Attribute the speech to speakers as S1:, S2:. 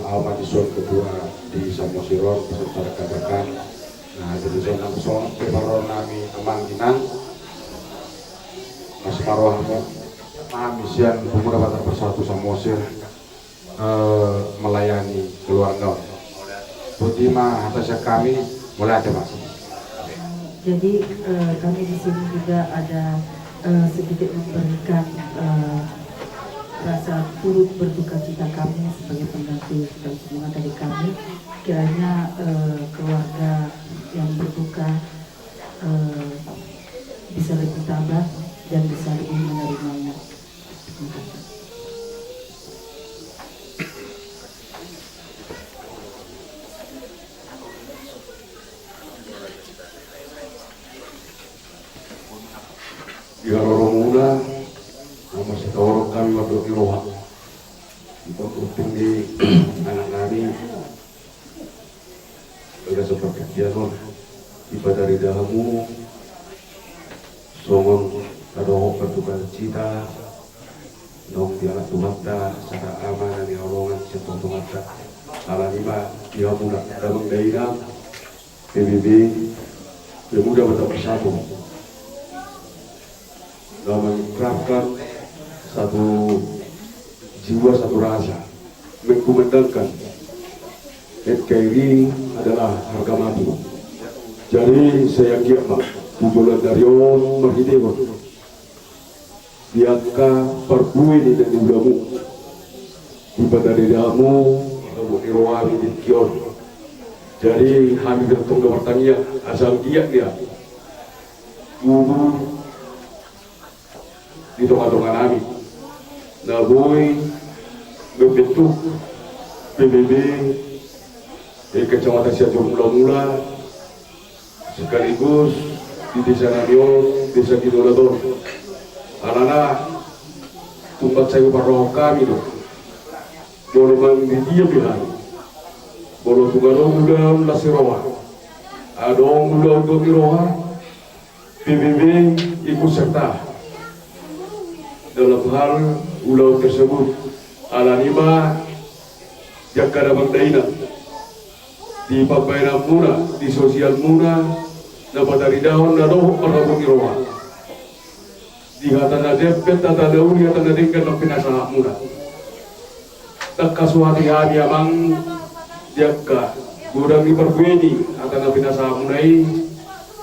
S1: Alma di zona kedua di Samosiron beserta rekan-rekan. Nah, jadi zona pesona peparon nami aman ginang Mas Marwahmu misian pemuda Batak Bersatu Samosir melayani keluarga. Butima atasnya kami mulai ada Mas.
S2: Jadi kami di sini juga ada sedikit memberikan rasa turut berduka cita kami sebagai pengganti semua dari kami. Kiranya keluarga yang berduka bisa lebih tabah dan bisa lebih menerimanya. Terima kasih.
S1: Ya Romola, nama setahun kami waktu Iroha. Untuk tinggi anak kami, sudah seperti biasa. Ibadah dari dahamu, somong adoh bertukar cita, dong dialah Tuhan secara aman dan diolongan sesuatu Tuhan ala lima dia muda dalam daerah PBB pemuda Batak Bersatu. Mengerahkan satu jiwa, satu rasa, mengkumandangkan NKRI adalah harga mati. Jadi saya kiamat bulan darion merhidewon diangka perbuin dan diudamu ibadah damu abu irwami di kion. Jadi kami bertemu bertanya asal dia dulu di tengah-tengah kami. Nah, boy membentuk PBB di Kecamatan Siajur mula-mula sekaligus di Desa Nadion, Desa Kidulaton. Anak-anak tumpat saya paroh kami tuh. Boleh mandi dia bilang, boleh tunggu muda lasiroha, adong muda untuk iroha, PBB ikut serta dalam hal ulau tersebut. Ala lima jakada bangdaina di papaina muna di sosial muna dapat dari daun dan doh perabung iroha di hatan adepet tata daun di hatan adepet dan pinasa muna tak kasuhati hati amang jakka gudang di perbueni hatan pinasa munai